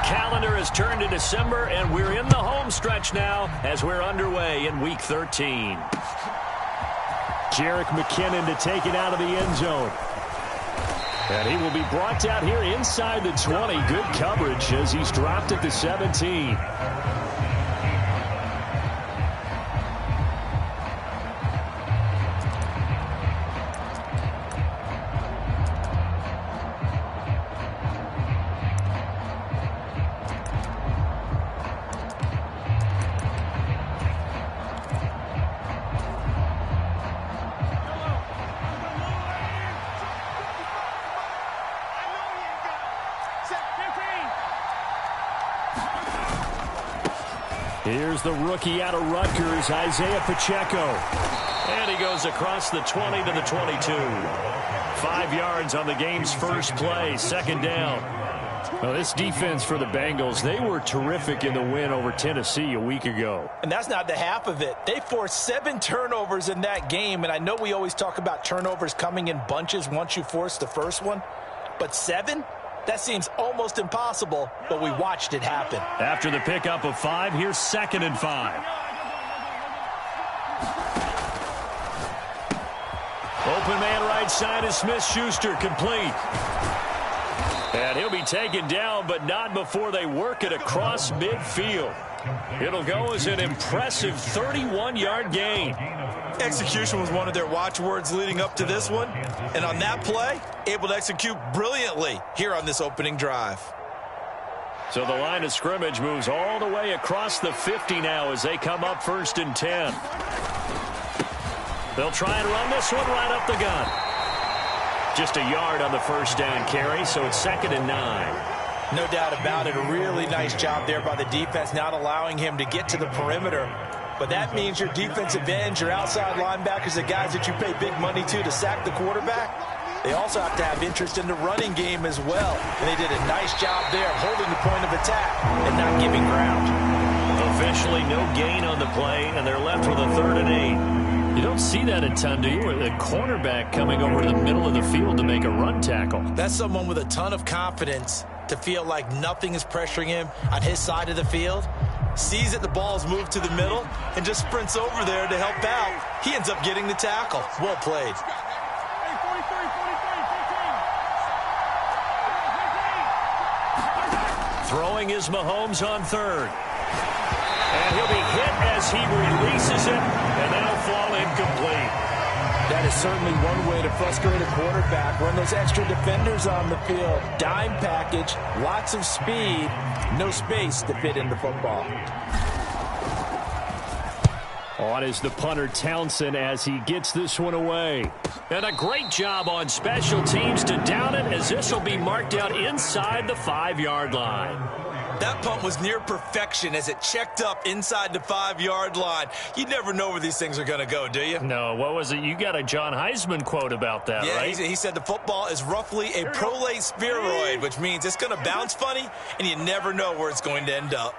calendar has turned to December, and we're in the home stretch now as we're underway in Week 13. Jerick McKinnon to take it out of the end zone. And he will be brought down here inside the 20. Good coverage as he's dropped at the 17. Here's the rookie out of Rutgers, Isaiah Pacheco. And he goes across the 20 to the 22. 5 yards on the game's first play, second down. Well, this defense for the Bengals, they were terrific in the win over Tennessee a week ago. And that's not the half of it. They forced 7 turnovers in that game, and I know we always talk about turnovers coming in bunches once you force the first one, but 7? That seems almost impossible, but we watched it happen. After the pickup of 5, here's 2nd and 5. Open man right side is Smith-Schuster, complete. And he'll be taken down, but not before they work it across midfield. It'll go as an impressive 31-yard gain. Execution was one of their watchwords leading up to this one. And on that play, able to execute brilliantly here on this opening drive. So the line of scrimmage moves all the way across the 50 now as they come up 1st and 10. They'll try and run this one right up the gun. Just a yard on the first down carry, so it's 2nd and 9. No doubt about it. A really nice job there by the defense, not allowing him to get to the perimeter. But that means your defensive ends, your outside linebackers, the guys that you pay big money to sack the quarterback, they also have to have interest in the running game as well. And they did a nice job there of holding the point of attack and not giving ground. Officially no gain on the play, and they're left with a 3rd and 8. You don't see that a ton, do you? The cornerback coming over to the middle of the field to make a run tackle. That's someone with a ton of confidence to feel like nothing is pressuring him on his side of the field. Sees that the ball's moved to the middle and just sprints over there to help out. He ends up getting the tackle. Well played. Throwing is Mahomes on 3rd. And he'll be hit as he releases it, and that'll fall incomplete. That is certainly one way to frustrate a quarterback. Run those extra defenders on the field. Dime package, lots of speed, no space to fit in the football. On is the punter Townsend as he gets this one away. And a great job on special teams to down it, as this will be marked out inside the 5-yard line. That punt was near perfection as it checked up inside the 5-yard line. You never know where these things are going to go, do you? No, what was it? You got a John Heisman quote about that, right? Yeah, he said the football is roughly a prolate spheroid, which means it's going to bounce funny, and you never know where it's going to end up.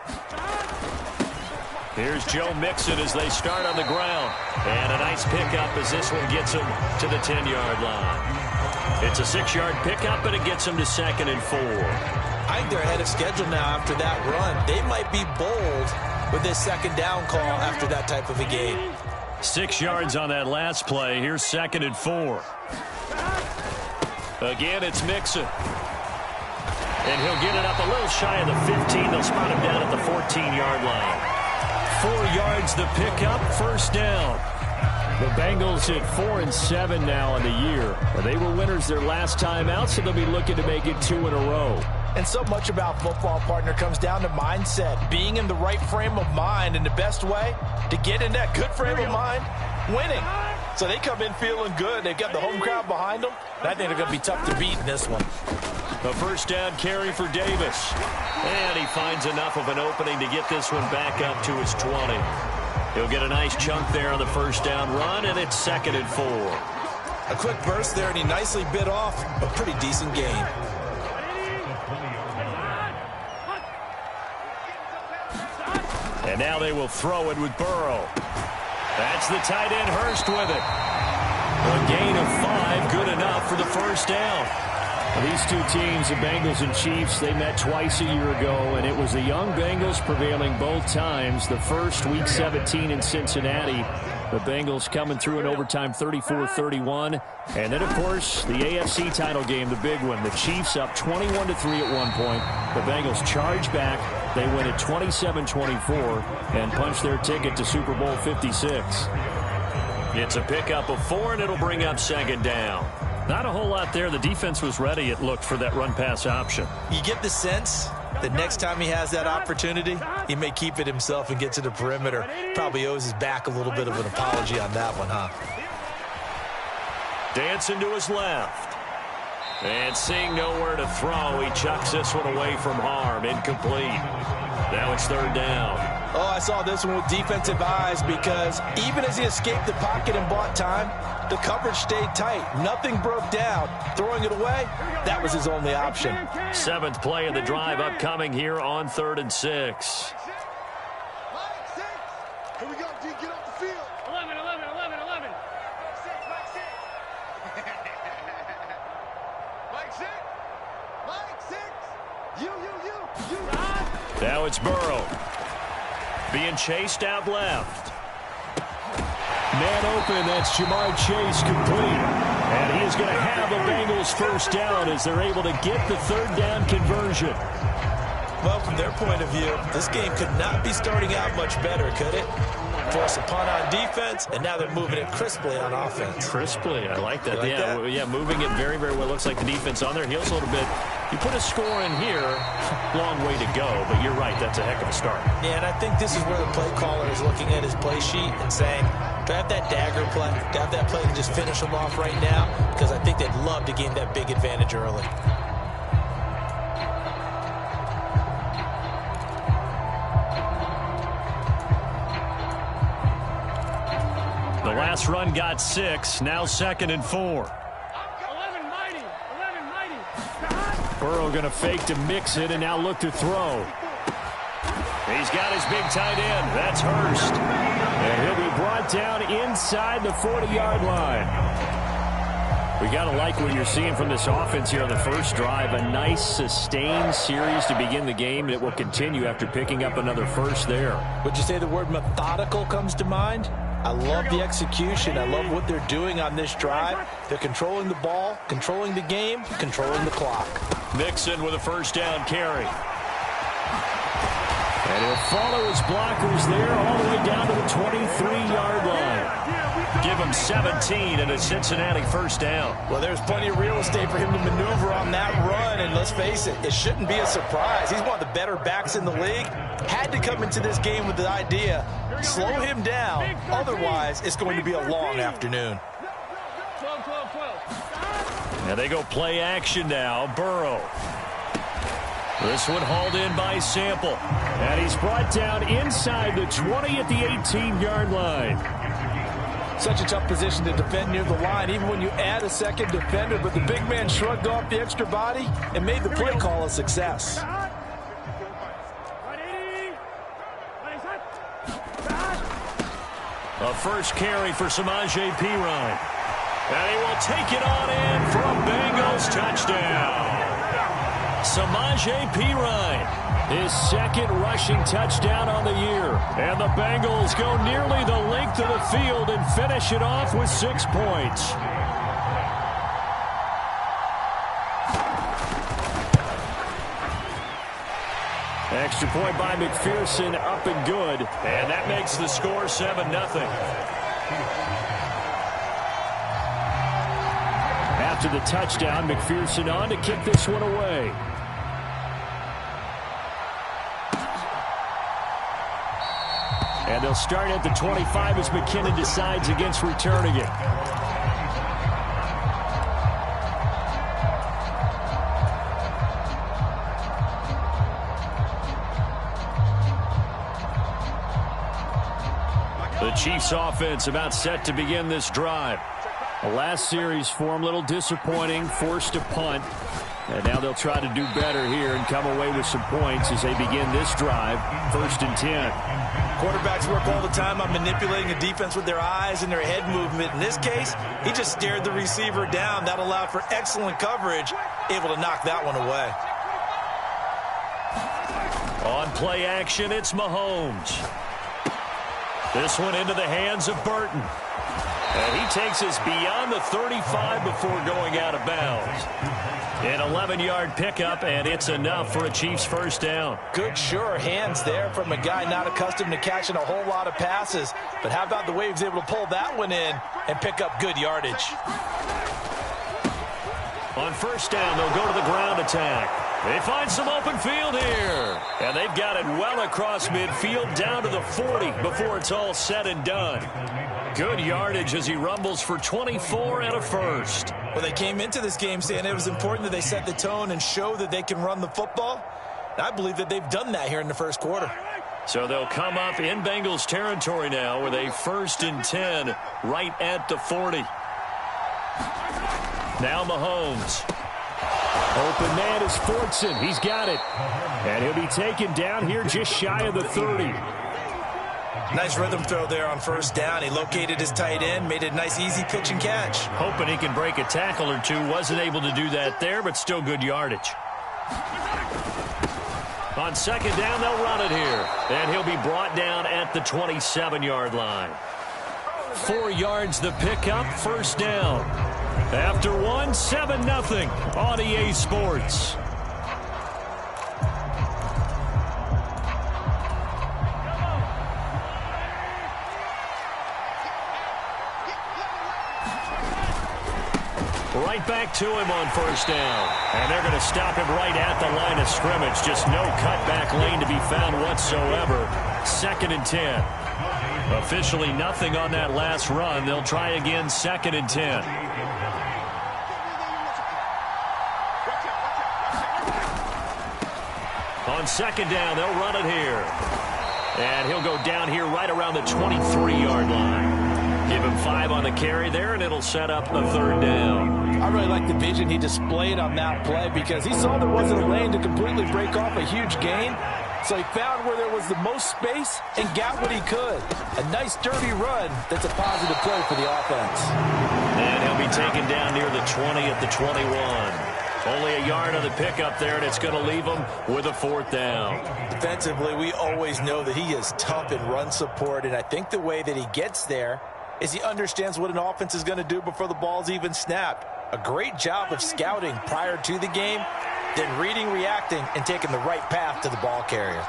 Here's Joe Mixon as they start on the ground. And a nice pickup as this one gets him to the 10-yard line. It's a 6-yard pickup, and it gets him to 2nd and 4. I think they're ahead of schedule now after that run. They might be bold with this 2nd down call after that type of a game. 6 yards on that last play. Here's 2nd and 4. Again, it's Mixon. And he'll get it up a little shy of the 15. They'll spot him down at the 14-yard line. 4 yards the pickup, 1st down. The Bengals at 4-7 now in the year. They were winners their last time out, so they'll be looking to make it 2 in a row. And so much about football, partner, comes down to mindset. Being in the right frame of mind, and the best way to get in that good frame of mind, winning. So they come in feeling good. They've got the home crowd behind them, and I think they're going to be tough to beat in this one. A 1st down carry for Davis. And he finds enough of an opening to get this one back up to his 20. He'll get a nice chunk there on the 1st down run, and it's 2nd and 4. A quick burst there, and he nicely bit off a pretty decent gain. And now they will throw it with Burrow. That's the tight end Hurst with it. A gain of 5, good enough for the 1st down. These two teams, the Bengals and Chiefs, they met twice a year ago, and it was the young Bengals prevailing both times. The first, Week 17 in Cincinnati, the Bengals coming through in overtime 34-31. And then, of course, the AFC title game, the big one. The Chiefs up 21-3 at one point. The Bengals charge back. They win at 27-24 and punch their ticket to Super Bowl 56. It's a pickup of 4, and it'll bring up second down. Not a whole lot there. The defense was ready, it looked, for that run-pass option. You get the sense that next time he has that opportunity, he may keep it himself and get to the perimeter. Probably owes his back a little bit of an apology on that one, huh? Dancing to his left. And seeing nowhere to throw, he chucks this one away from harm. Incomplete. Now it's third down. Oh, I saw this one with defensive eyes because even as he escaped the pocket and bought time, the coverage stayed tight. Nothing broke down. Throwing it away, that was his only option. 7th play of the drive upcoming here on 3rd and 6. Here we go, D, get off the field. 11. Mike 6. You. Now it's Burrow. Being chased out left. Man open, that's Jamar Chase complete. And he is going to have the Bengals first down as they're able to get the third down conversion. Well, from their point of view, this game could not be starting out much better, could it? Force a punt on defense, and now they're moving it crisply on offense. Crisply, I like that. Like that? Yeah, moving it very, very well. Looks like the defense on their heels a little bit. You put a score in here, long way to go, but you're right, that's a heck of a start. Yeah, and I think this is where the play caller is looking at his play sheet and saying, do I have that dagger play? Do I have that play to just finish them off right now? Because I think they'd love to gain that big advantage early. The last run got 6, now 2nd and 4. Burrow going to fake to mix it and now look to throw. He's got his big tight end. That's Hurst. And he'll be brought down inside the 40-yard line. We got to like what you're seeing from this offense here on the first drive. A nice sustained series to begin the game that will continue after picking up another first there. Would you say the word methodical comes to mind? I love the execution. I love what they're doing on this drive. They're controlling the ball, controlling the game, controlling the clock. Mixon with a first down carry. And he'll follow his blockers there all the way down to the 23-yard line. Give him 17 and a Cincinnati first down. Well, there's plenty of real estate for him to maneuver on that run, and let's face it, it shouldn't be a surprise. He's one of the better backs in the league. Had to come into this game with the idea, slow him down, otherwise it's going to be a long afternoon. 12. And they go play action now. Burrow. This one hauled in by Sample. And he's brought down inside the 20 at the 18-yard line. Such a tough position to defend near the line, even when you add a second defender, but the big man shrugged off the extra body and made the play call a success. A first carry for Samaje Perine. And he will take it on in for a Bengals touchdown. Samaje Perine, his second rushing touchdown on the year. And the Bengals go nearly the length of the field and finish it off with 6 points. Extra point by McPherson, up and good. And that makes the score 7-0. After the touchdown, McPherson on to kick this one away. And they'll start at the 25 as McKinnon decides against returning it. The Chiefs offense about set to begin this drive. The last series for them, a little disappointing, forced a punt. And now they'll try to do better here and come away with some points as they begin this drive, 1st and 10. Quarterbacks work all the time on manipulating a defense with their eyes and their head movement. In this case, he just stared the receiver down. That allowed for excellent coverage. able to knock that one away. On play action, it's Mahomes. This one into the hands of Burton. And he takes us beyond the 35 before going out of bounds. An 11-yard pickup, and it's enough for a Chiefs first down. Good, sure hands there from a guy not accustomed to catching a whole lot of passes. But how about the way he was able to pull that one in and pick up good yardage? On first down, they'll go to the ground attack. They find some open field here. And they've got it well across midfield down to the 40 before it's all said and done. Good yardage as he rumbles for 24 and a first. Well, they came into this game saying it was important that they set the tone and show that they can run the football. And I believe that they've done that here in the first quarter. So they'll come up in Bengals territory now with a 1st and 10 right at the 40. Now Mahomes. Open man is Fortson. He's got it. And he'll be taken down here just shy of the 30. Nice rhythm throw there on first down. He located his tight end, made a nice easy pitch and catch. Hoping he can break a tackle or two. Wasn't able to do that there, but still good yardage. On second down, they'll run it here. And he'll be brought down at the 27-yard line. 4 yards the pickup, first down. After one, 7-0 on EA Sports. Right back to him on first down. And they're going to stop him right at the line of scrimmage. Just no cutback lane to be found whatsoever. 2nd and 10. Officially nothing on that last run. They'll try again, 2nd and 10. On second down, they'll run it here. And he'll go down here right around the 23-yard line. Give him 5 on the carry there, and it'll set up a 3rd down. I really like the vision he displayed on that play because he saw there wasn't a lane to completely break off a huge gain. So he found where there was the most space and got what he could. A nice, dirty run that's a positive play for the offense. And he'll be taken down near the 20 at the 21. Only a yard on the pickup there, and it's going to leave him with a 4th down. Defensively, we always know that he is tough in run support, and I think the way that he gets there is he understands what an offense is going to do before the ball's even snapped. A great job of scouting prior to the game, then reading, reacting, and taking the right path to the ball carrier.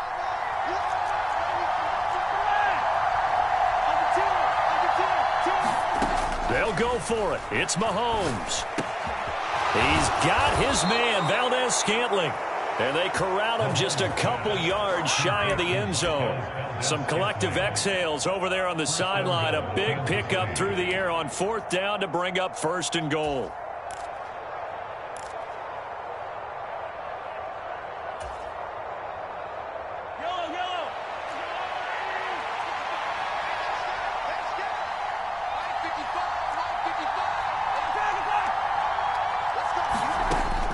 They'll go for it. It's Mahomes. He's got his man, Valdez-Scantling. And they corral him just a couple yards shy of the end zone. Some collective exhales over there on the sideline. A big pickup through the air on 4th down to bring up 1st and goal.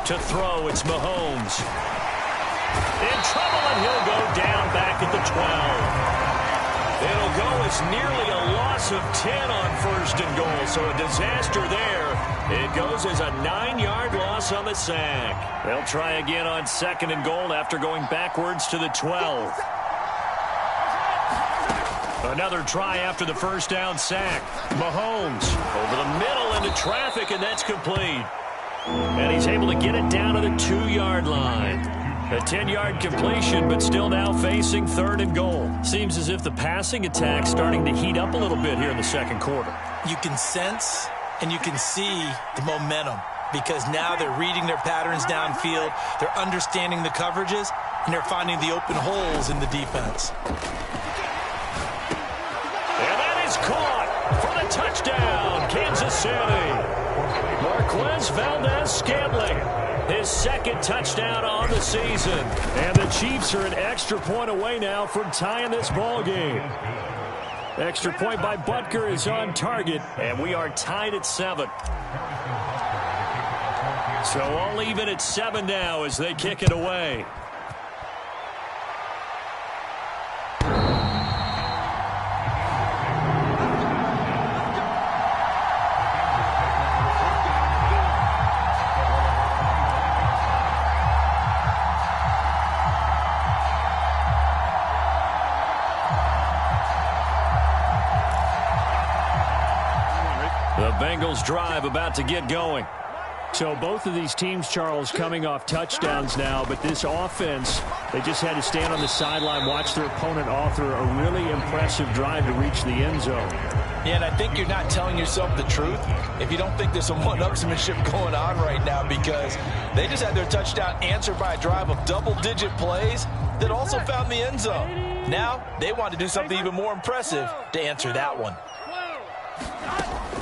To throw, it's Mahomes. In trouble, and he'll go down back at the 12. It'll go as nearly a loss of 10 on 1st and goal, so a disaster there. It goes as a 9-yard loss on the sack. They'll try again on 2nd and goal after going backwards to the 12. Another try after the first down sack. Mahomes over the middle into traffic, and that's complete. And he's able to get it down to the 2-yard line. A 10-yard completion, but still now facing 3rd and goal. Seems as if the passing attack's starting to heat up a little bit here in the second quarter. You can sense and you can see the momentum because now they're reading their patterns downfield, they're understanding the coverages, and they're finding the open holes in the defense. And that is caught for the touchdown, Kansas City. Marquez Valdez-Scantling, his 2nd touchdown on the season. And the Chiefs are an extra point away now from tying this ball game. Extra point by Butker is on target, and we are tied at 7. So all even at 7 now as they kick it away. Bengals drive about to get going. So both of these teams, Charles, coming off touchdowns now, but this offense, they just had to stand on the sideline, watch their opponent author a really impressive drive to reach the end zone. Yeah, and I think you're not telling yourself the truth if you don't think there's some one-upsmanship going on right now, because they just had their touchdown answered by a drive of double-digit plays that also found the end zone. Now they want to do something even more impressive to answer that one.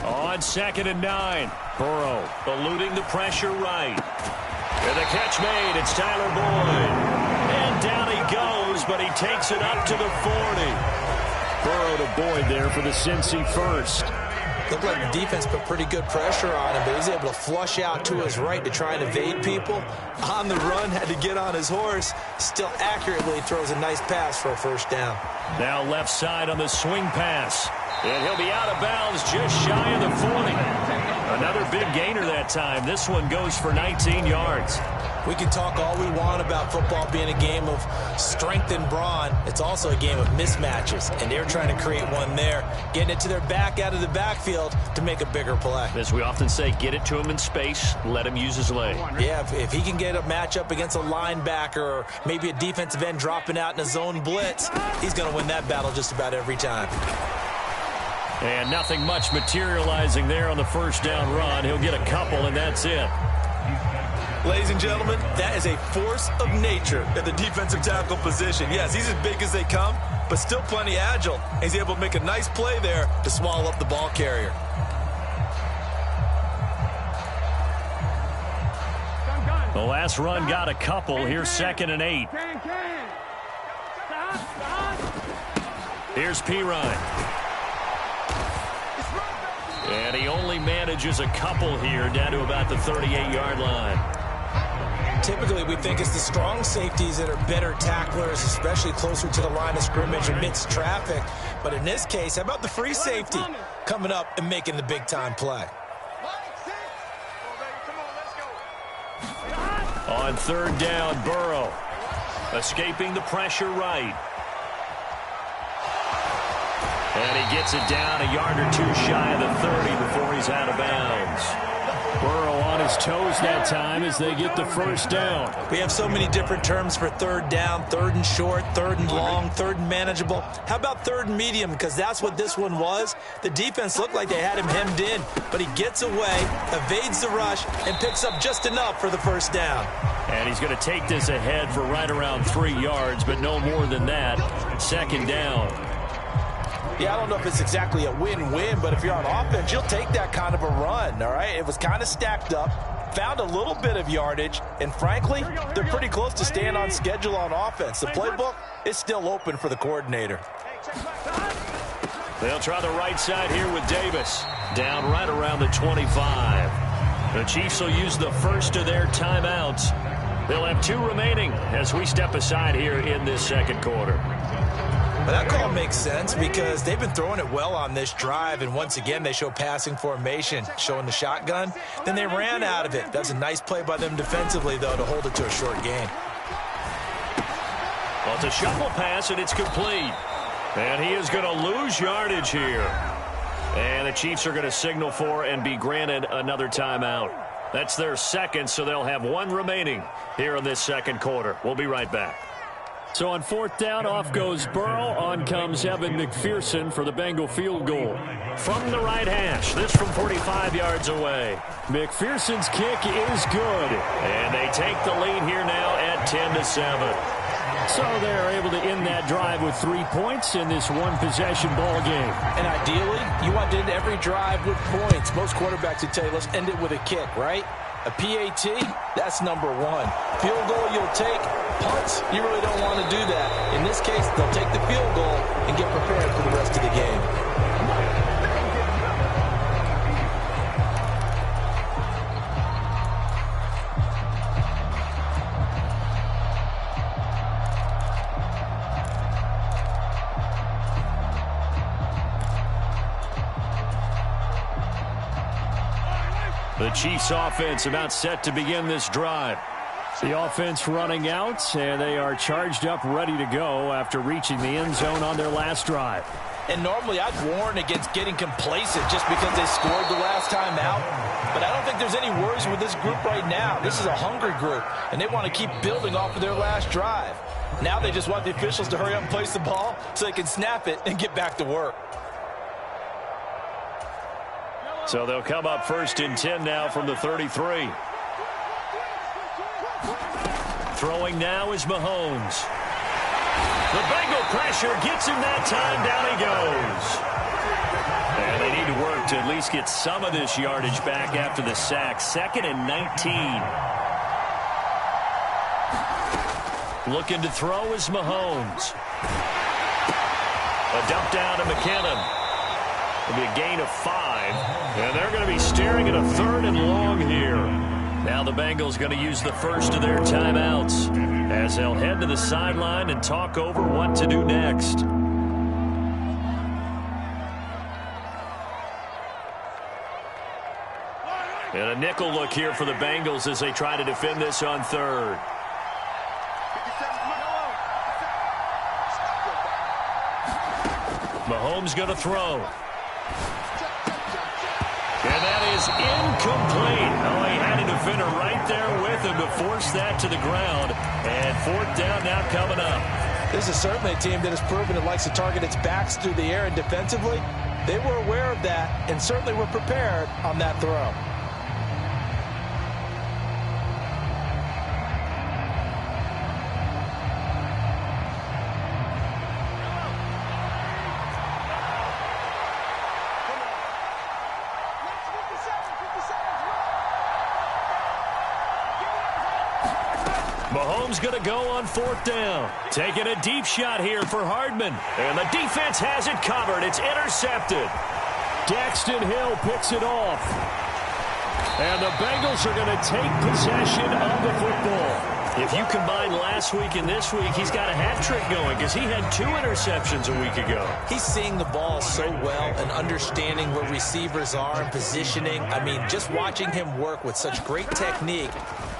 On 2nd and 9, Burrow eluding the pressure right. And the catch made. It's Tyler Boyd. And down he goes, but he takes it up to the 40. Burrow to Boyd there for the Cincy first. Looked like the defense put pretty good pressure on him, but he was able to flush out to his right to try and evade people. On the run, had to get on his horse. Still accurately throws a nice pass for a first down. Now left side on the swing pass. And he'll be out of bounds just shy of the 40. Another big gainer that time. This one goes for 19 yards. We can talk all we want about football being a game of strength and brawn. It's also a game of mismatches, and they're trying to create one there, getting it to their back out of the backfield to make a bigger play. As we often say, get it to him in space, let him use his leg. Yeah, if he can get a matchup against a linebacker or maybe a defensive end dropping out in a zone blitz, he's going to win that battle just about every time. And nothing much materializing there on the first down run. He'll get a couple, and that's it. Ladies and gentlemen, that is a force of nature at the defensive tackle position. Yes, he's as big as they come, but still plenty agile. He's able to make a nice play there to swallow up the ball carrier. The last run got a couple. Here's 2nd and 8. Here's Pirine. And he only manages a couple here down to about the 38-yard line. Typically, we think it's the strong safeties that are better tacklers, especially closer to the line of scrimmage amidst traffic. But in this case, how about the free safety coming up and making the big-time play? On 3rd down, Burrow escaping the pressure right. And he gets it down a yard or two shy of the 30 before he's out of bounds. Burrow on his toes that time as they get the first down. We have so many different terms for 3rd down, 3rd and short, 3rd and long, 3rd and manageable. How about 3rd and medium? Because that's what this one was. The defense looked like they had him hemmed in, but he gets away, evades the rush, and picks up just enough for the first down. And he's going to take this ahead for right around 3 yards, but no more than that. 2nd down. Yeah, I don't know if it's exactly a win-win, but if you're on offense, you'll take that kind of a run, all right? It was kind of stacked up, found a little bit of yardage, and frankly, they're pretty close to staying on schedule on offense. The playbook is still open for the coordinator. They'll try the right side here with Davis. Down right around the 25. The Chiefs will use the first of their timeouts. They'll have 2 remaining as we step aside here in this 2nd quarter. But that call makes sense because they've been throwing it well on this drive, and once again they show passing formation, showing the shotgun. Then they ran out of it. That's a nice play by them defensively, though, to hold it to a short gain. Well, it's a shuffle pass, and it's complete. And he is going to lose yardage here. And the Chiefs are going to signal for and be granted another timeout. That's their 2nd, so they'll have 1 remaining here in this 2nd quarter. We'll be right back. So on 4th down, off goes Burrow. On comes Evan McPherson for the Bengal field goal. From the right hash, this from 45 yards away. McPherson's kick is good. And they take the lead here now at 10-7. So they're able to end that drive with 3 points in this one-possession ball game. And ideally, you want to end every drive with points. Most quarterbacks would tell you, let's end it with a kick, right? A PAT, that's number 1. Field goal you'll take. Punts, you really don't want to do that. In this case, they'll take the field goal and get prepared for the rest of the game. The Chiefs offense about set to begin this drive. The offense running out, and they are charged up, ready to go after reaching the end zone on their last drive. And normally I'd warn against getting complacent just because they scored the last time out. But I don't think there's any worries with this group right now. This is a hungry group, and they want to keep building off of their last drive. Now they just want the officials to hurry up and place the ball so they can snap it and get back to work. So they'll come up 1st and 10 now from the 33. Throwing now is Mahomes. The Bengal pressure gets him that time. Down he goes. And they need to work to at least get some of this yardage back after the sack. 2nd and 19. Looking to throw is Mahomes. A dump down to McKinnon. It'll be a gain of 5. And they're going to be staring at a 3rd and long here. Now the Bengals going to use the first of their timeouts as they'll head to the sideline and talk over what to do next. And a nickel look here for the Bengals as they try to defend this on 3rd. Mahomes going to throw. And that is incomplete. Oh, he had a defender right there with him to force that to the ground. And 4th down now coming up. This is certainly a team that has proven it likes to target its backs through the air, and defensively, they were aware of that and certainly were prepared on that throw. Mahomes going to go on 4th down. Taking a deep shot here for Hardman. And the defense has it covered. It's intercepted. Daxton Hill picks it off. And the Bengals are going to take possession of the football. If you combine last week and this week, he's got a hat trick going because he had 2 interceptions a week ago. He's seeing the ball so well and understanding where receivers are and positioning. I mean, just watching him work with such great technique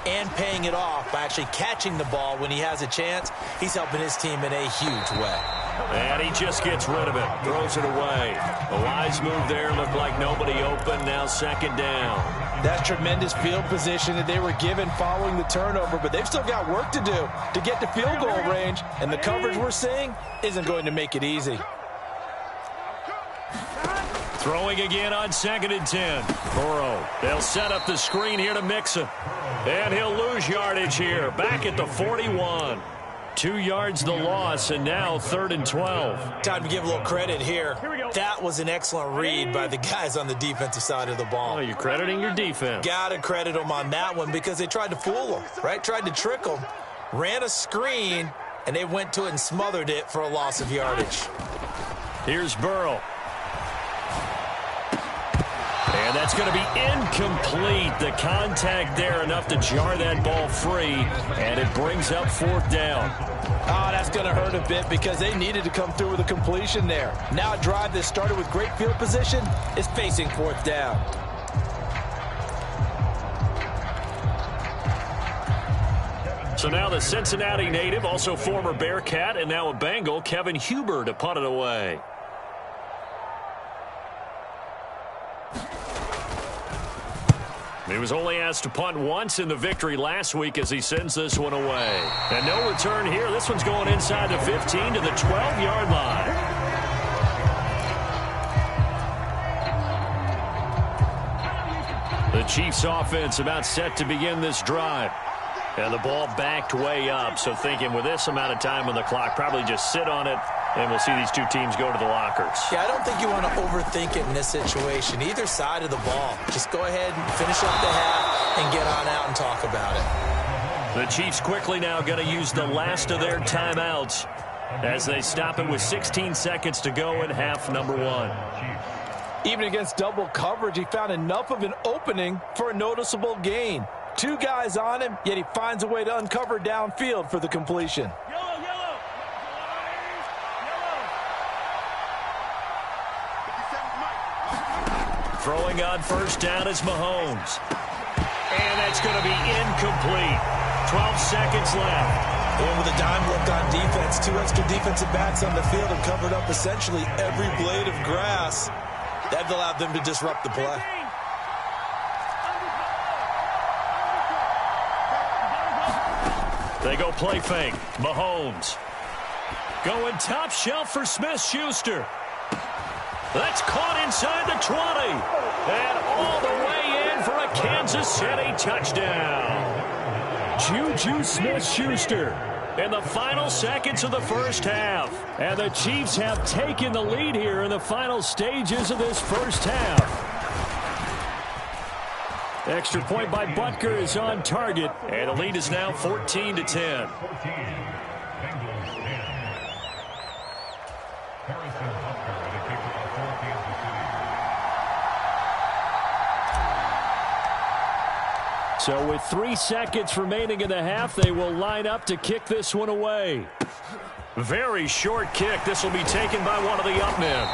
and paying it off by actually catching the ball when he has a chance, he's helping his team in a huge way. And he just gets rid of it, throws it away. A wise move there, looked like nobody open, now 2nd down. That's tremendous field position that they were given following the turnover, but they've still got work to do to get to field goal range, and the coverage we're seeing isn't going to make it easy. Throwing again on 2nd and 10. Burrow. They'll set up the screen here to Mixon. And he'll lose yardage here. Back at the 41. 2 yards the loss, and now 3rd and 12. Time to give a little credit here. That was an excellent read by the guys on the defensive side of the ball. Oh, you're crediting your defense. Got to credit them on that one because they tried to fool them, right? Tried to trick them. Ran a screen, and they went to it and smothered it for a loss of yardage. Here's Burrow. And that's going to be incomplete. The contact there enough to jar that ball free, and it brings up 4th down. Oh, that's going to hurt a bit because they needed to come through with a completion there. Now a drive that started with great field position is facing 4th down. So now the Cincinnati native, also former Bearcat, and now a Bengal, Kevin Huber, to punt it away. He was only asked to punt once in the victory last week as he sends this one away. And no return here. This one's going inside the 15 to the 12-yard line. The Chiefs offense about set to begin this drive. And the ball backed way up. So thinking with this amount of time on the clock, probably just sit on it. And we'll see these 2 teams go to the lockers. Yeah, I don't think you want to overthink it in this situation. Either side of the ball. Just go ahead and finish up the half and get on out and talk about it. The Chiefs quickly now going to use the last of their timeouts as they stop it with 16 seconds to go in half number 1. Even against double coverage, he found enough of an opening for a noticeable gain. 2 guys on him, yet he finds a way to uncover downfield for the completion. Throwing on 1st down is Mahomes. And that's going to be incomplete. 12 seconds left. And with a dime look on defense, 2 extra defensive backs on the field and covered up essentially every blade of grass. That allowed them to disrupt the play. They go play fake. Mahomes. Going top shelf for Smith-Schuster. That's caught inside the 20. And all the way in for a Kansas City touchdown. Juju Smith-Schuster in the final seconds of the first half. And the Chiefs have taken the lead here in the final stages of this first half. Extra point by Butker is on target. And the lead is now 14-10. So with 3 seconds remaining in the half, they will line up to kick this one away. Very short kick. This will be taken by one of the up men.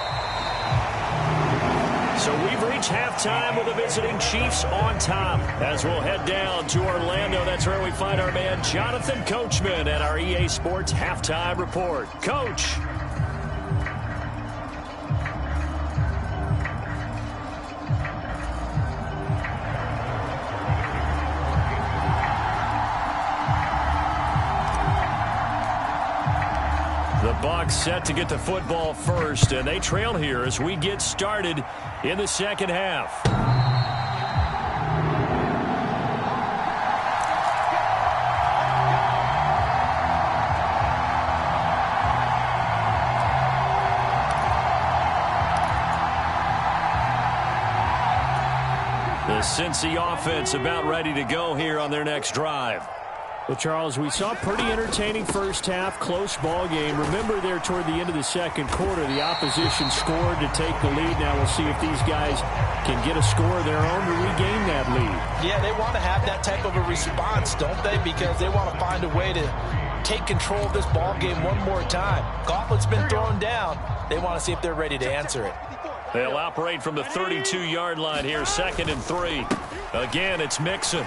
So we've reached halftime with the visiting Chiefs on top. As we'll head down to Orlando, that's where we find our man Jonathan Coachman at our EA Sports Halftime Report. Coach. The Bucs set to get the football first, and they trail here as we get started in the second half. The Cincy offense about ready to go here on their next drive. Well, Charles, we saw a pretty entertaining first half, close ball game. Remember there toward the end of the second quarter, the opposition scored to take the lead. Now we'll see if these guys can get a score of their own to regain that lead. Yeah, they want to have that type of a response, don't they? Because they want to find a way to take control of this ball game one more time. Gauntlet's been thrown down. They want to see if they're ready to answer it. They'll operate from the 32-yard line here, 2nd and 3. Again, it's Mixon.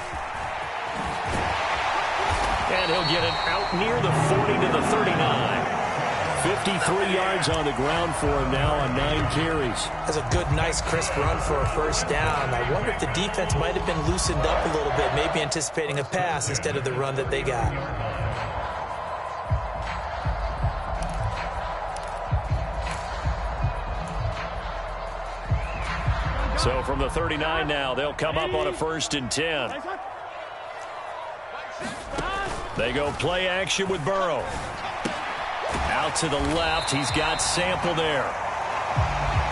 And he'll get it out near the 40 to the 39. 53 yards on the ground for him now on 9 carries. That's a good, nice, crisp run for a first down. I wonder if the defense might have been loosened up a little bit, maybe anticipating a pass instead of the run that they got. So from the 39 now, they'll come up on a 1st and 10. They go play action with Burrow. Out to the left. He's got Sample there.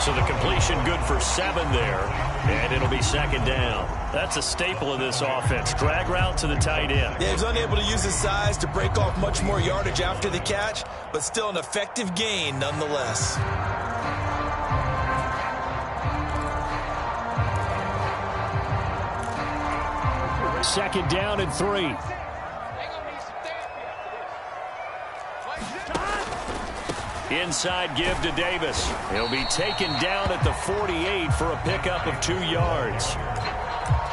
So the completion good for 7 there. And it'll be 2nd down. That's a staple of this offense. Drag route to the tight end. Yeah, he's unable to use his size to break off much more yardage after the catch, but still an effective gain nonetheless. Second down and 3. Inside give to Davis. He'll be taken down at the 48 for a pickup of 2 yards.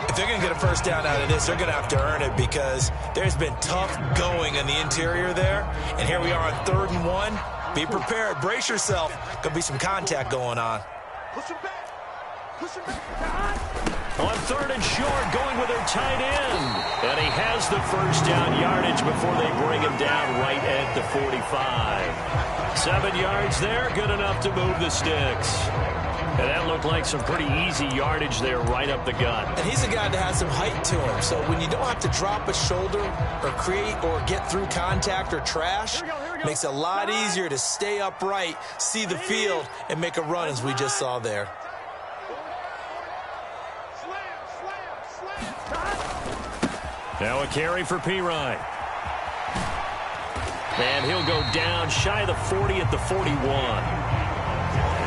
If they're going to get a first down out of this, they're going to have to earn it because there's been tough going in the interior there. And here we are on 3rd and 1. Be prepared. Brace yourself. Going to be some contact going on. Push him back. Push him back. On 3rd and short, going with their tight end. And he has the first down yardage before they bring him down right at the 45. 7 yards there, good enough to move the sticks. And that looked like some pretty easy yardage there right up the gut. And he's a guy that has some height to him. So when you don't have to drop a shoulder or create or get through contact or trash, makes it a lot easier to stay upright, see the field, and make a run as we just saw there. Now a carry for Pirine. And he'll go down shy of the 40 at the 41.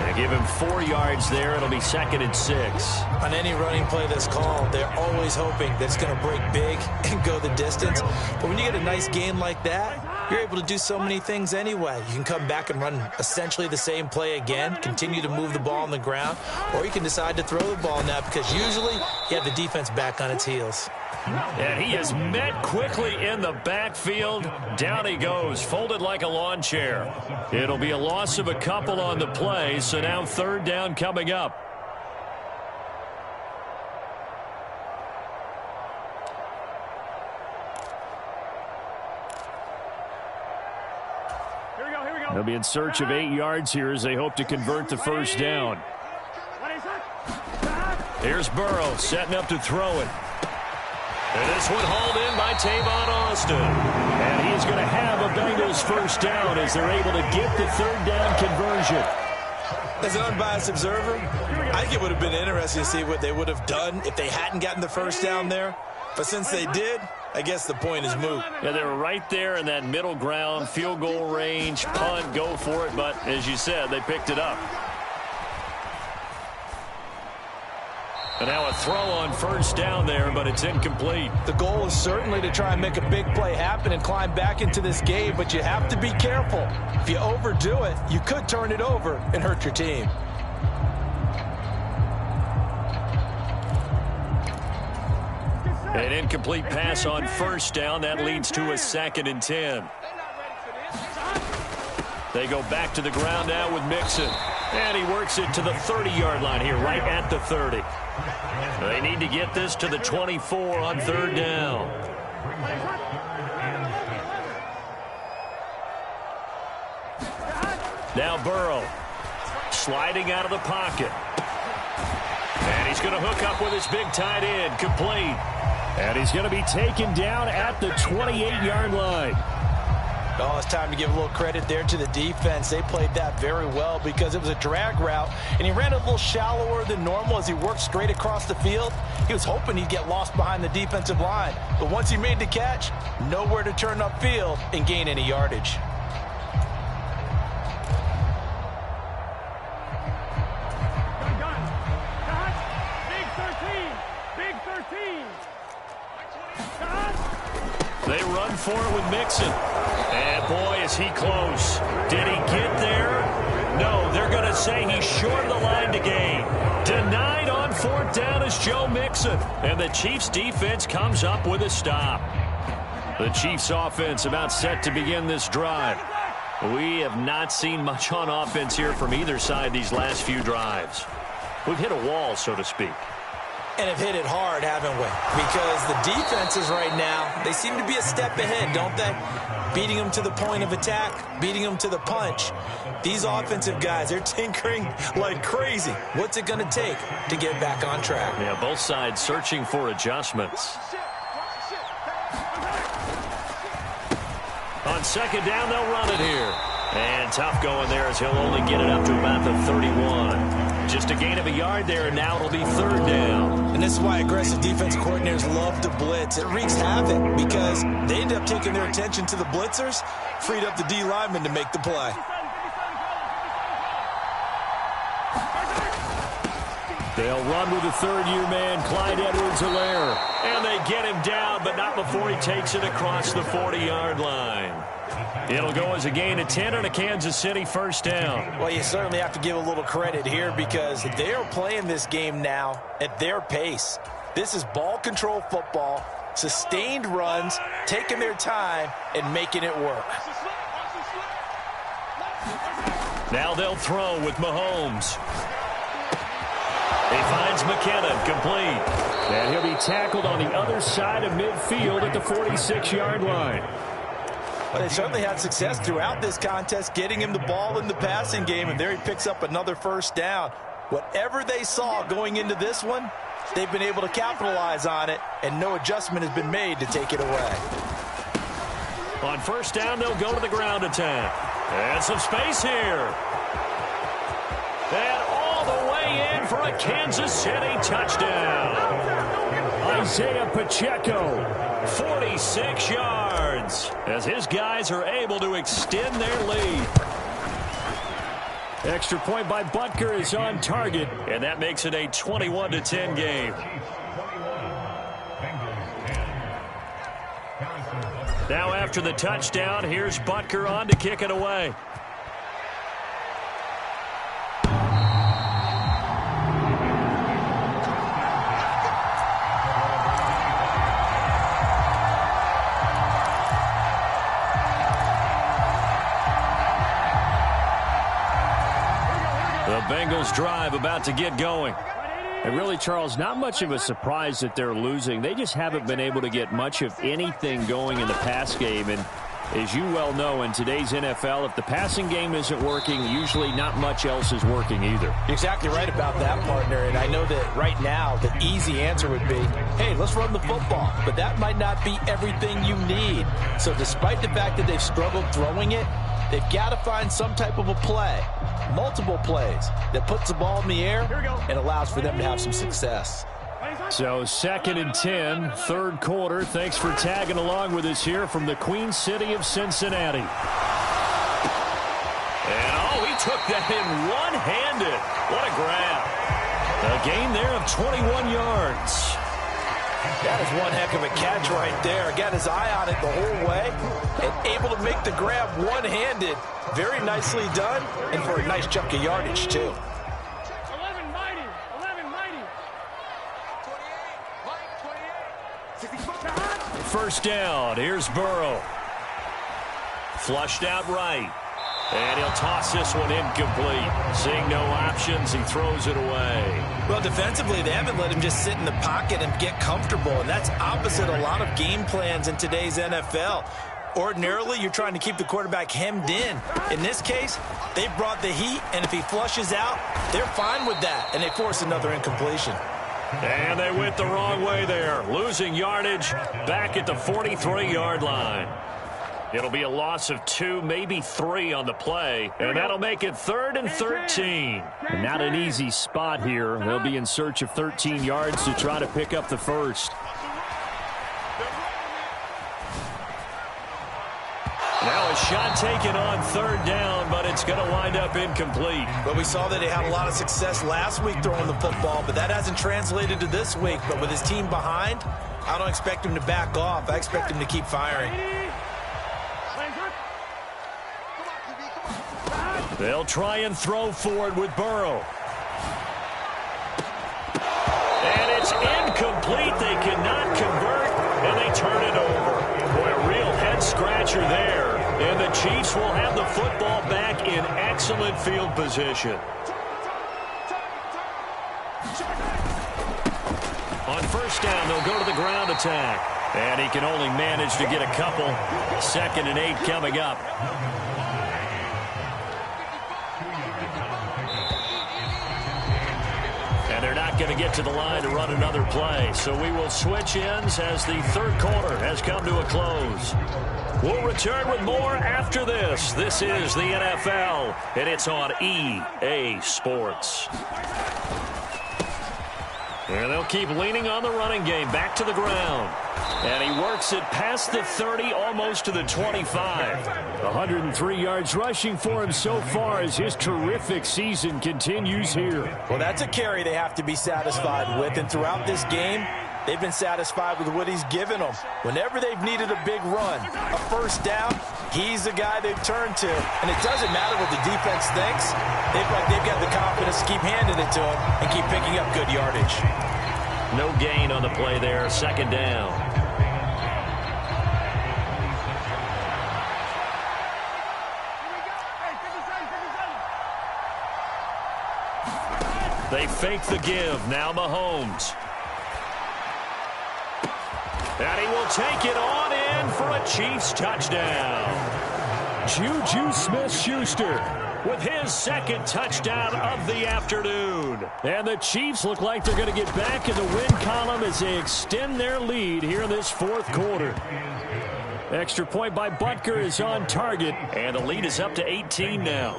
They give him 4 yards there. It'll be 2nd and 6. On any running play that's called, they're always hoping that it's going to break big and go the distance. But when you get a nice gain like that, you're able to do so many things anyway. You can come back and run essentially the same play again, continue to move the ball on the ground, or you can decide to throw the ball now because usually you have the defense back on its heels. And he is met quickly in the backfield. Down he goes, folded like a lawn chair. It'll be a loss of a couple on the play, so now third down coming up. They'll be in search of 8 yards here as they hope to convert the first down. Here's Burrow setting up to throw it. And this one hauled in by Tavon Austin. And he's going to have a Bengals first down as they're able to get the third down conversion. As an unbiased observer, I think it would have been interesting to see what they would have done if they hadn't gotten the first down there. But since they did, I guess the point is moot. Yeah, they were right there in that middle ground, field goal range, punt, go for it. But as you said, they picked it up. And now a throw on first down there, but it's incomplete. The goal is certainly to try and make a big play happen and climb back into this game, but you have to be careful. If you overdo it, you could turn it over and hurt your team. An incomplete pass on first down. That leads to a 2nd and 10. They go back to the ground now with Mixon. And he works it to the 30-yard line here, right at the 30. They need to get this to the 24 on third down. Now Burrow sliding out of the pocket. And he's going to hook up with his big tight end, complete. And he's going to be taken down at the 28-yard line. Oh, it's time to give a little credit there to the defense. They played that very well because it was a drag route, and he ran a little shallower than normal as he worked straight across the field. He was hoping he'd get lost behind the defensive line, but once he made the catch, nowhere to turn upfield and gain any yardage. They run for it with Mixon. And boy, is he close. Did he get there? No, they're going to say he's short of the line to gain. Denied on fourth down is Joe Mixon. And the Chiefs defense comes up with a stop. The Chiefs offense about set to begin this drive. We have not seen much on offense here from either side these last few drives. We've hit a wall, so to speak. And have hit it hard, haven't we? Because the defenses right now, they seem to be a step ahead, don't they? Beating them to the point of attack, beating them to the punch. These offensive guys, they're tinkering like crazy. What's it going to take to get back on track? Yeah, both sides searching for adjustments. On second down, they'll run it here. And tough going there as he'll only get it up to about the 31. Just a gain of a yard there, and now it'll be third down. And this is why aggressive defense coordinators love to blitz. It wreaks havoc because they end up taking their attention to the blitzers, freed up the D lineman to make the play. They'll run with the third-year man, Clyde Edwards-Helaire. And they get him down, but not before he takes it across the 40-yard line. It'll go as a gain of 10 on a Kansas City first down. Well, you certainly have to give a little credit here because they are playing this game now at their pace. This is ball control football, sustained runs, taking their time, and making it work. Now they'll throw with Mahomes. He finds McKinnon, complete. And he'll be tackled on the other side of midfield at the 46-yard line. Well, they certainly had success throughout this contest, getting him the ball in the passing game, and there he picks up another first down. Whatever they saw going into this one, they've been able to capitalize on it, and no adjustment has been made to take it away. On first down, they'll go to the ground attack. And some space here. And all the way in for a Kansas City touchdown. Isaiah Pacheco, 46 yards, as his guys are able to extend their lead. Extra point by Butker is on target. And that makes it a 21-10 game. Now after the touchdown, here's Butker on to kick it away. The Bengals drive about to get going. And really, Charles, not much of a surprise that they're losing. They just haven't been able to get much of anything going in the pass game. And as you well know, in today's NFL, if the passing game isn't working, usually not much else is working either. You're exactly right about that, partner. And I know that right now the easy answer would be, hey, let's run the football. But that might not be everything you need. So despite the fact that they've struggled throwing it, they've got to find some type of a play, multiple plays, that puts the ball in the air and allows for them to have some success. So 2nd and 10, third quarter. Thanks for tagging along with us here from the Queen City of Cincinnati. And he took that in one-handed. What a grab. A gain there of 21 yards. That is one heck of a catch right there. Got his eye on it the whole way and able to make the grab one-handed. Very nicely done, and for a nice chunk of yardage, too. 11 mighty. 11 mighty. 28. First down. Here's Burrow. Flushed out right. And he'll toss this one incomplete. Seeing no options, he throws it away. Well, defensively, they haven't let him just sit in the pocket and get comfortable, and that's opposite a lot of game plans in today's NFL. Ordinarily, you're trying to keep the quarterback hemmed in. In this case, they brought the heat, and if he flushes out, they're fine with that, and they force another incompletion. And they went the wrong way there, losing yardage back at the 43-yard line. It'll be a loss of 2, maybe 3 on the play, and that'll make it 3rd and 13. And not an easy spot here. They'll be in search of 13 yards to try to pick up the first. Now a shot taken on 3rd down, but it's going to wind up incomplete. But we saw that he had a lot of success last week throwing the football, but that hasn't translated to this week. But with his team behind, I don't expect him to back off. I expect him to keep firing. They'll try and throw forward with Burrow. And it's incomplete. They cannot convert, and they turn it over. Boy, a real head-scratcher there. And the Chiefs will have the football back in excellent field position. On first down, they'll go to the ground attack. And he can only manage to get a couple. 2nd and 8 coming up. They're not going to get to the line to run another play. So we will switch ends as the third quarter has come to a close. We'll return with more after this. This is the NFL, and it's on EA Sports. And they'll keep leaning on the running game. Back to the ground. And he works it past the 30, almost to the 25. 103 yards rushing for him so far as his terrific season continues here. Well, that's a carry they have to be satisfied with. And throughout this game, they've been satisfied with what he's given them. Whenever they've needed a big run, a first down, he's the guy they've turned to. And it doesn't matter what the defense thinks. They've got the confidence to keep handing it to him and keep picking up good yardage. No gain on the play there. 2nd down. They fake the give. Now Mahomes. And he will take it on in for a Chiefs touchdown. Juju Smith-Schuster with his 2nd touchdown of the afternoon. And the Chiefs look like they're going to get back in the win column as they extend their lead here in this 4th quarter. Extra point by Butker is on target. And the lead is up to 18 now.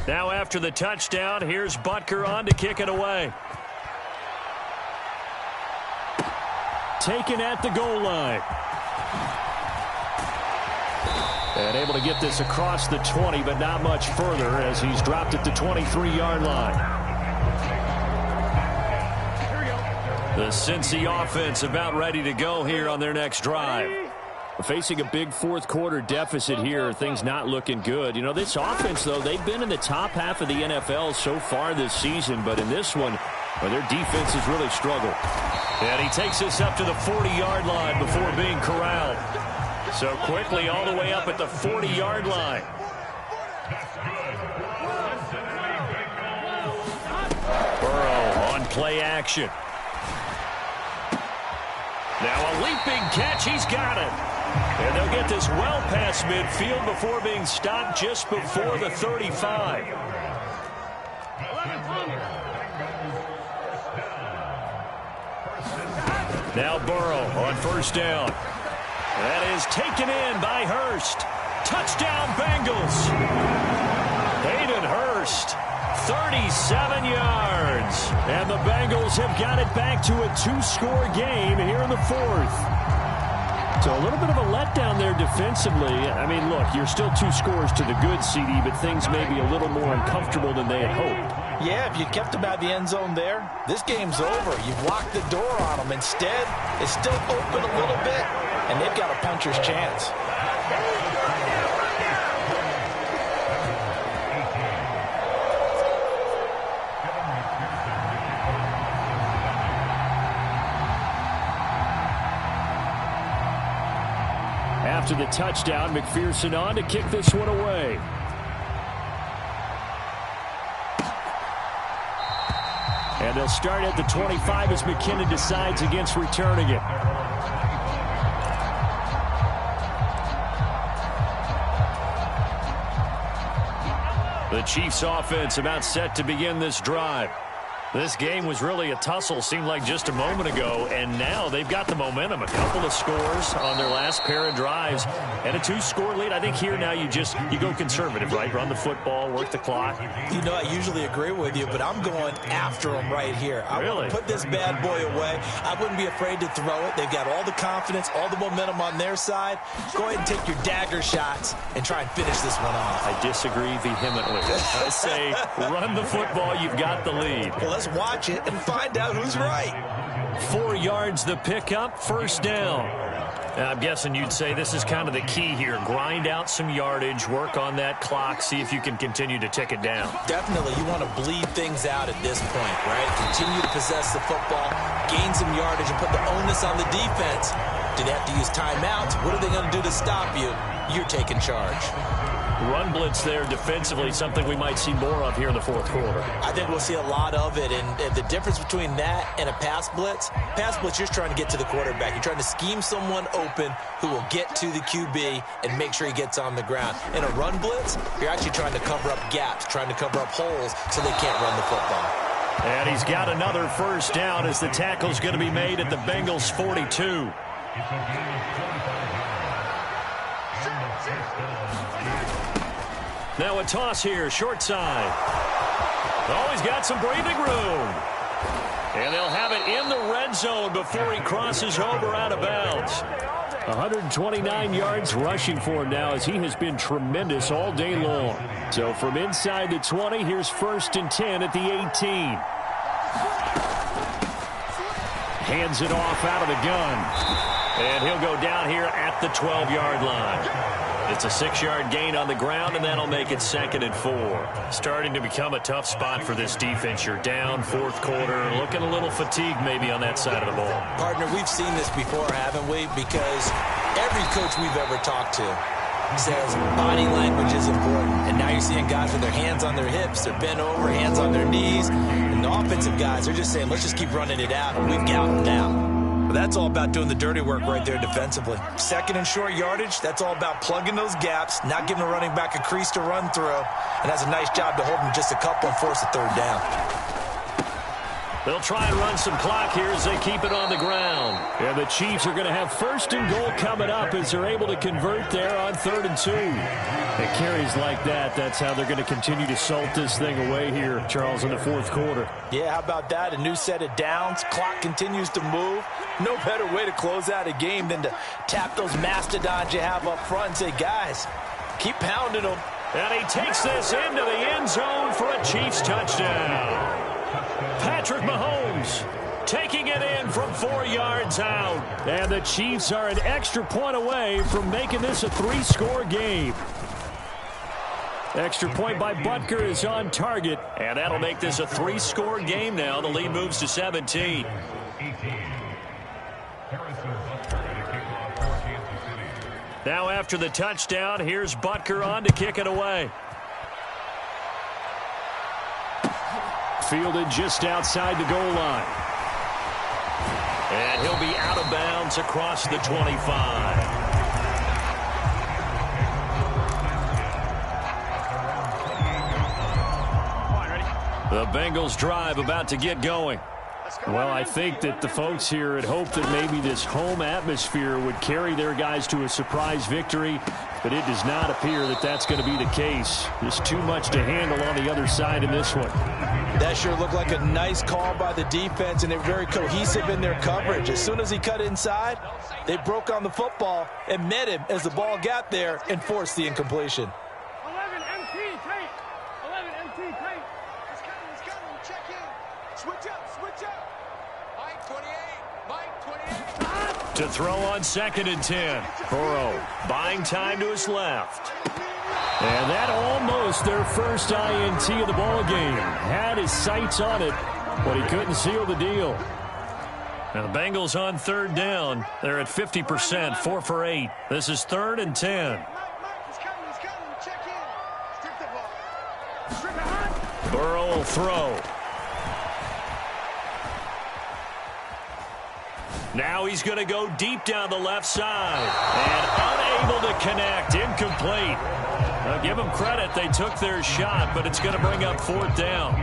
Now after the touchdown, here's Butker on to kick it away. Taken at the goal line. And able to get this across the 20, but not much further as he's dropped at the 23-yard line. The Cincy offense about ready to go here on their next drive. Facing a big fourth quarter deficit here, things not looking good. You know, this offense, though, they've been in the top half of the NFL so far this season, but in this one, well, their defense has really struggled. And he takes us up to the 40-yard line before being corralled. So quickly all the way up at the 40-yard line. Burrow on play action. Now a leaping catch. He's got it. And they'll get this well past midfield before being stopped just before the 35. Now Burrow on first down. That is taken in by Hurst. Touchdown Bengals. Hayden Hurst, 37 yards. And the Bengals have got it back to a two-score game here in the fourth. So a little bit of a letdown there defensively. I mean, look, you're still 2 scores to the good, CD, but things may be a little more uncomfortable than they had hoped. Yeah, if you kept them out of the end zone there, this game's over. You've locked the door on them. Instead, it's still open a little bit, and they've got a puncher's chance. After the touchdown, McPherson on to kick this one away. And they'll start at the 25 as McKinnon decides against returning it. The Chiefs offense about set to begin this drive. This game was really a tussle, seemed like just a moment ago, and now they've got the momentum. A couple of scores on their last pair of drives, and a 2-score lead. I think here now you go conservative, right? Run the football, work the clock. You know, I usually agree with you, but I'm going after them right here. I want to put this bad boy away. I wouldn't be afraid to throw it. They've got all the confidence, all the momentum on their side. Go ahead and take your dagger shots and try and finish this one off. I disagree vehemently. I say run the football. You've got the lead. Well, let's watch it and find out who's right. 4 yards the pickup, first down. Now, I'm guessing you'd say this is kind of the key here. Grind out some yardage, work on that clock, see if you can continue to tick it down. Definitely, you want to bleed things out at this point, right? Continue to possess the football, gain some yardage, and put the onus on the defense. Do they have to use timeouts? What are they going to do to stop you? You're taking charge. Run blitz there defensively, something we might see more of here in the fourth quarter. I think we'll see a lot of it, and the difference between that and a pass blitz, you're just trying to get to the quarterback. You're trying to scheme someone open who will get to the QB and make sure he gets on the ground. In a run blitz, you're actually trying to cover up gaps, trying to cover up holes so they can't run the football. And he's got another first down as the tackle's going to be made at the Bengals' 42. Now a toss here, short side. Oh, he's got some breathing room. And they'll have it in the red zone before he crosses over out of bounds. 129 yards rushing for him now as he has been tremendous all day long. So from inside the 20, here's 1st and 10 at the 18. Hands it off out of the gun. And he'll go down here at the 12-yard line. It's a 6-yard gain on the ground, and that'll make it 2nd and 4. Starting to become a tough spot for this defense. You're down, fourth quarter, looking a little fatigued maybe on that side of the ball. Partner, we've seen this before, haven't we? Because every coach we've ever talked to says body language is important. And now you're seeing guys with their hands on their hips, they're bent over, hands on their knees. And the offensive guys, they're just saying, let's just keep running it out, and we've got them now. But that's all about doing the dirty work right there defensively. 2nd and short yardage, that's all about plugging those gaps, not giving a running back a crease to run through, and that's a nice job to hold them just a couple and force a 3rd down. They'll try and run some clock here as they keep it on the ground. And the Chiefs are going to have 1st and goal coming up as they're able to convert there on 3rd and 2. It carries like that. That's how they're going to continue to salt this thing away here, Charles, in the fourth quarter. Yeah, how about that? A new set of downs. Clock continues to move. No better way to close out a game than to tap those mastodons you have up front and say, guys, keep pounding them. And he takes this into the end zone for a Chiefs touchdown. Patrick Mahomes taking it in from 4 yards out. And the Chiefs are an extra point away from making this a 3-score game. Extra point by Butker is on target. And that'll make this a 3-score game now. The lead moves to 17. Now after the touchdown, here's Butker on to kick it away. Fielded just outside the goal line. And he'll be out of bounds across the 25. The Bengals drive about to get going. Well, I think that the folks here had hoped that maybe this home atmosphere would carry their guys to a surprise victory, but it does not appear that that's going to be the case. There's too much to handle on the other side in this one. That sure looked like a nice call by the defense, and they're very cohesive in their coverage. As soon as he cut inside, they broke on the football and met him as the ball got there and forced the incompletion. 11 MT tight. 11 MT tight. It's coming. Check in. Switch up. Mike 28. Mike 28. To throw on 2nd and 10. Burrow buying time to his left. And that almost their first INT of the ball game. Had his sights on it, but he couldn't seal the deal. Now the Bengals on 3rd down. They're at 50%, 4 for 8. This is 3rd and 10. He's coming. Check in. Strip the ball. Strip it hard. Burrow will throw. Now he's going to go deep down the left side. And unable to connect. Incomplete. Now give them credit. They took their shot, but it's going to bring up 4th down.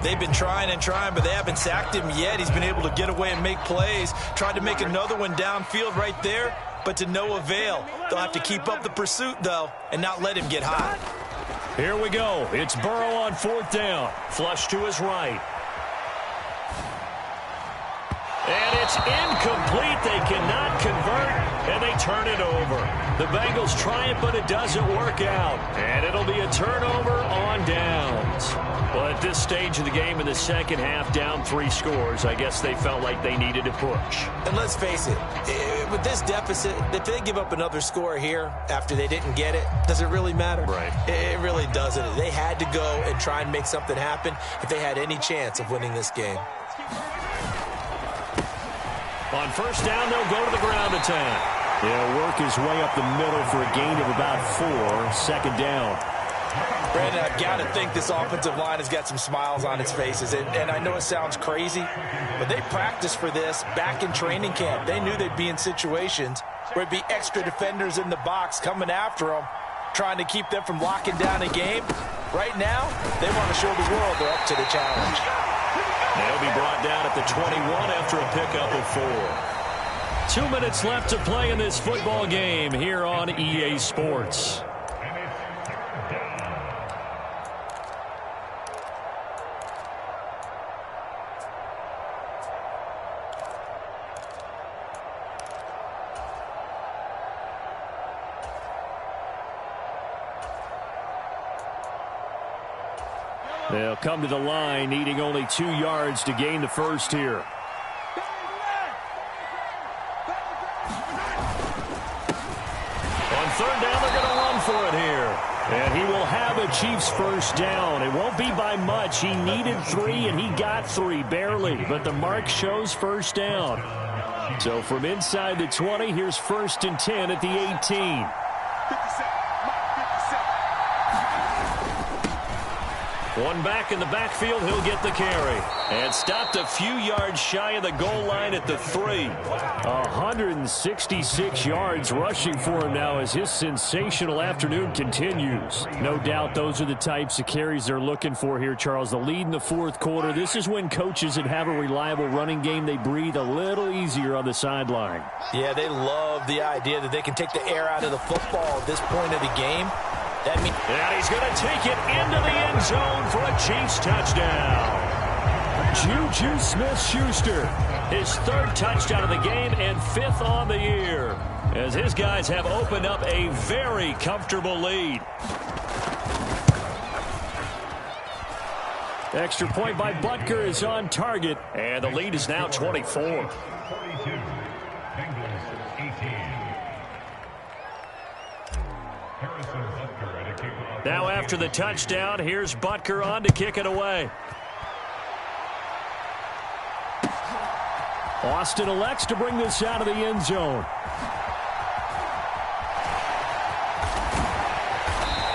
They've been trying, but they haven't sacked him yet. He's been able to get away and make plays. Tried to make another one downfield right there, but to no avail. They'll have to keep up the pursuit, though, and not let him get hot. Here we go. It's Burrow on 4th down. Flush to his right. And it's incomplete. They cannot convert, and they turn it over. The Bengals try it, but it doesn't work out. And it'll be a turnover on downs. Well, at this stage of the game in the second half, down 3 scores, I guess they felt like they needed to push. And let's face it, with this deficit, if they give up another score here after they didn't get it, does it really matter? Right. It really doesn't. They had to go and try and make something happen if they had any chance of winning this game. On 1st down, they'll go to the ground attack. He'll work his way up the middle for a gain of about 4. 2nd down. Brandon, I've got to think this offensive line has got some smiles on its faces. And I know it sounds crazy, but they practiced for this back in training camp. They knew they'd be in situations where it'd be extra defenders in the box coming after them, trying to keep them from locking down a game. Right now, they want to show the world they're up to the challenge. They'll be brought down at the 21 after a pickup of 4. 2 minutes left to play in this football game here on EA Sports. They'll come to the line, needing only 2 yards to gain the first here. On 3rd down, they're going to run for it here. And he will have a Chiefs first down. It won't be by much. He needed 3, and he got 3, barely. But the mark shows first down. So from inside the 20, here's 1st and 10 at the 18. One back in the backfield, he'll get the carry. And stopped a few yards shy of the goal line at the 3. 166 yards rushing for him now as his sensational afternoon continues. No doubt those are the types of carries they're looking for here, Charles. The lead in the 4th quarter. This is when coaches that have a reliable running game, they breathe a little easier on the sideline. Yeah, they love the idea that they can take the air out of the football at this point of the game. And he's going to take it into the end zone for a Chiefs touchdown. Juju Smith-Schuster. His 3rd touchdown of the game and 5th on the year, as his guys have opened up a very comfortable lead. Extra point by Butker is on target. And the lead is now 24. 42, Bengals 18. Harrison Butker at a kickoff. Now after the touchdown, here's Butker on to kick it away. Austin elects to bring this out of the end zone.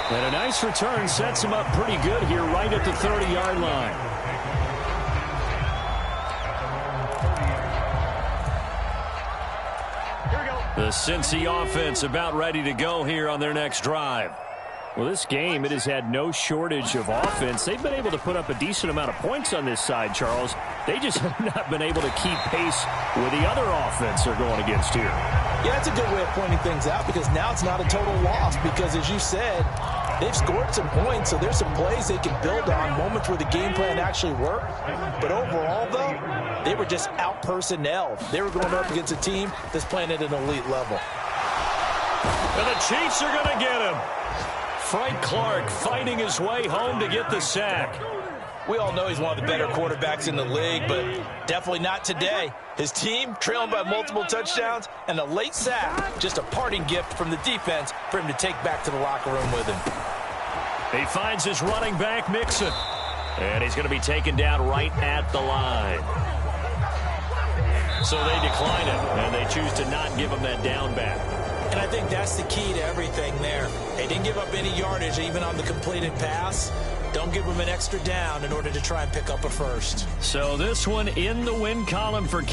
And a nice return sets him up pretty good here right at the 30-yard line. The Cincy offense about ready to go here on their next drive. Well, this game, it has had no shortage of offense. They've been able to put up a decent amount of points on this side, Charles. They just have not been able to keep pace with the other offense they're going against here. Yeah, that's a good way of pointing things out because now it's not a total loss because, as you said, they've scored some points, so there's some plays they can build on, moments where the game plan actually worked. But overall, though, they were just out-personnel. They were going up against a team that's playing at an elite level. And the Chiefs are going to get him. Frank Clark fighting his way home to get the sack. We all know he's one of the better quarterbacks in the league, but definitely not today. His team trailing by multiple touchdowns and a late sack, just a parting gift from the defense for him to take back to the locker room with him. He finds his running back, Mixon. And he's going to be taken down right at the line. So they decline it, and they choose to not give him that down back. And I think that's the key to everything there. They didn't give up any yardage, even on the completed pass. Don't give them an extra down in order to try and pick up a first. So this one in the win column for Kansas.